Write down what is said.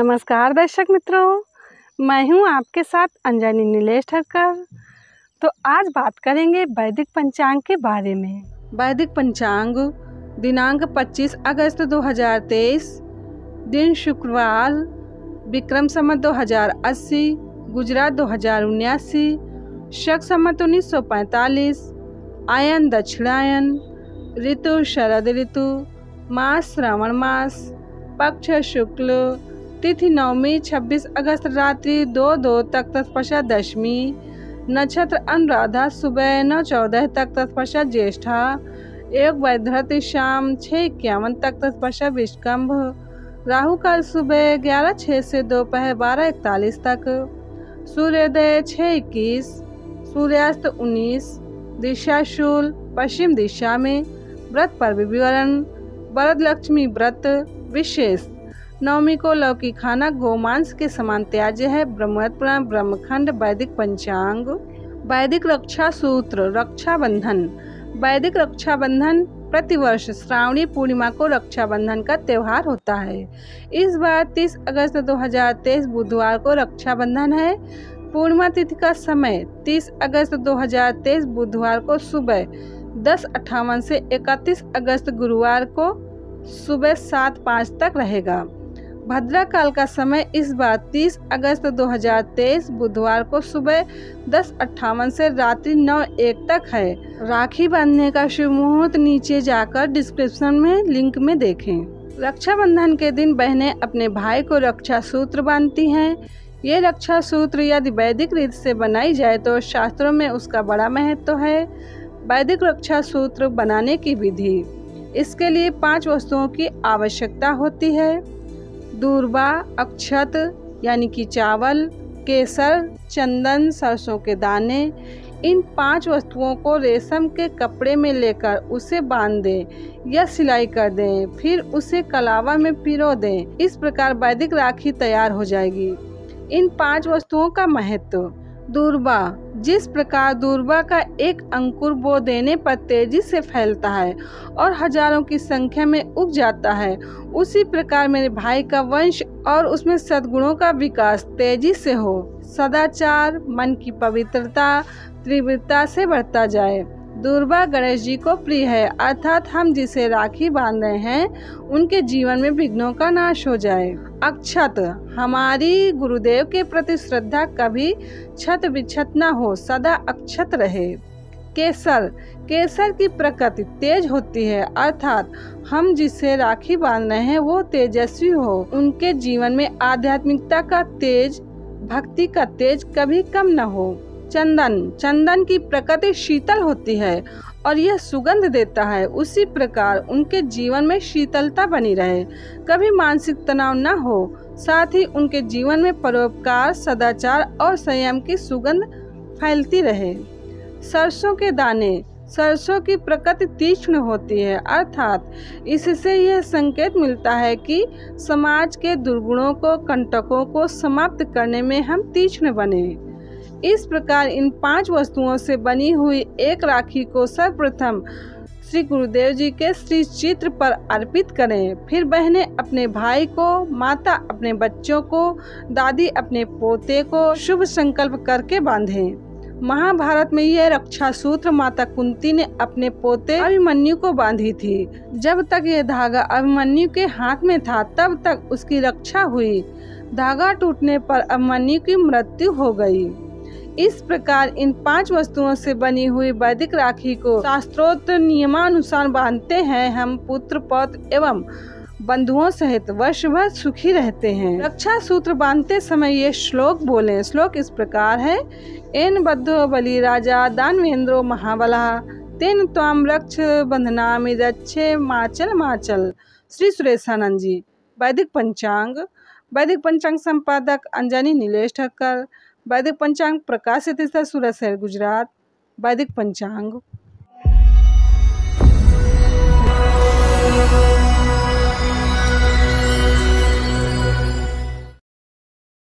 नमस्कार दर्शक मित्रों, मैं हूं आपके साथ अंजनी नीलेश ठक्कर। तो आज बात करेंगे वैदिक पंचांग के बारे में। वैदिक पंचांग दिनांक 25 अगस्त 2023, दिन शुक्रवार, विक्रम संवत 2080, गुजरात 2079, शक संवत 1945, आयन दक्षिणायन, ऋतु शरद ऋतु, मास श्रावण मास, पक्ष शुक्ल, तिथि नवमी 26 अगस्त रात्रि 2:02 तक तत्पश्चात दशमी, नक्षत्र अनुराधा सुबह 9:14 तक तत्पश्चात ज्येष्ठा, योग वैधृत शाम 6:51 तक तत्पश्चात विष्कंभ, राहु काल सुबह 11:06 से दोपहर 12:41 तक, सूर्योदय 6:21, सूर्यास्त 19, दिशा शूल पश्चिम दिशा में। व्रत पर्व विवरण। वरद लक्ष्मी व्रत विशेष। नवमी को लौकी खाना गोमांस के समान त्याज्य है। ब्रह्मवत पुराण ब्रह्मखंड। वैदिक पंचांग। वैदिक रक्षा सूत्र। रक्षाबंधन। वैदिक रक्षाबंधन प्रतिवर्ष श्रावणी पूर्णिमा को रक्षाबंधन का त्योहार होता है। इस बार 30 अगस्त 2023 बुधवार को रक्षाबंधन है। पूर्णिमा तिथि का समय 30 अगस्त 2023 बुधवार को सुबह 10:58 से 31 अगस्त गुरुवार को सुबह 7:05 तक रहेगा। भद्रा काल का समय इस बार 30 अगस्त 2023 बुधवार को सुबह 10:58 से रात्रि 9:01 तक है। राखी बांधने का शुभ मुहूर्त नीचे जाकर डिस्क्रिप्शन में लिंक में देखें। रक्षाबंधन के दिन बहनें अपने भाई को रक्षा सूत्र बांधती हैं। ये रक्षा सूत्र यदि वैदिक रीत से बनाई जाए तो शास्त्रों में उसका बड़ा महत्व है। वैदिक रक्षा सूत्र बनाने की विधि। इसके लिए 5 वस्तुओं की आवश्यकता होती है। दूर्वा, अक्षत यानी कि चावल, केसर, चंदन, सरसों के दाने। इन 5 वस्तुओं को रेशम के कपड़े में लेकर उसे बांध दें या सिलाई कर दें, फिर उसे कलावा में पिरो दें। इस प्रकार वैदिक राखी तैयार हो जाएगी। इन 5 वस्तुओं का महत्व। दूर्वा। जिस प्रकार दूर्वा का एक अंकुर बो देने पर तेजी से फैलता है और हजारों की संख्या में उग जाता है, उसी प्रकार मेरे भाई का वंश और उसमें सद्गुणों का विकास तेजी से हो। सदाचार, मन की पवित्रता तीव्रता से बढ़ता जाए। दूर्वा गणेश जी को प्रिय है, अर्थात हम जिसे राखी बांध रहे हैं उनके जीवन में विघ्नों का नाश हो जाए। अक्षत। हमारी गुरुदेव के प्रति श्रद्धा कभी छत विक्षत न हो, सदा अक्षत रहे। केसर। केसर की प्रकृति तेज होती है, अर्थात हम जिसे राखी बांध रहे हैं वो तेजस्वी हो। उनके जीवन में आध्यात्मिकता का तेज, भक्ति का तेज कभी कम न हो। चंदन। चंदन की प्रकृति शीतल होती है और यह सुगंध देता है। उसी प्रकार उनके जीवन में शीतलता बनी रहे, कभी मानसिक तनाव न हो। साथ ही उनके जीवन में परोपकार, सदाचार और संयम की सुगंध फैलती रहे। सरसों के दाने। सरसों की प्रकृति तीक्ष्ण होती है, अर्थात इससे यह संकेत मिलता है कि समाज के दुर्गुणों को, कंटकों को समाप्त करने में हम तीक्ष्ण बने। इस प्रकार इन 5 वस्तुओं से बनी हुई एक राखी को सर्वप्रथम श्री गुरुदेव जी के श्री चित्र पर अर्पित करें। फिर बहनें अपने भाई को, माता अपने बच्चों को, दादी अपने पोते को शुभ संकल्प करके बांधें। महाभारत में यह रक्षा सूत्र माता कुंती ने अपने पोते अभिमन्यु को बांधी थी। जब तक यह धागा अभिमन्यु के हाथ में था तब तक उसकी रक्षा हुई। धागा टूटने पर अभिमन्यु की मृत्यु हो गई। इस प्रकार इन 5 वस्तुओं से बनी हुई वैदिक राखी को शास्त्रोक्त नियमानुसार बांधते हैं। हम पुत्र, पौत्र एवं बंधुओं सहित वर्ष भर सुखी रहते हैं। रक्षा सूत्र बांधते समय ये श्लोक बोलें। श्लोक इस प्रकार है। एन बद्धो बलि राजा दानवेंद्रो महाबला, तेन त्वाम रक्ष बंधनामि रक्षे माचल माचल। श्री सुरेशानंद जी। वैदिक पंचांग। वैदिक पंचांग संपादक अंजनी नीलेश ठक्कर। वैदिक पंचांग प्रकाशित सूरत शहर गुजरात। वैदिक पंचांग।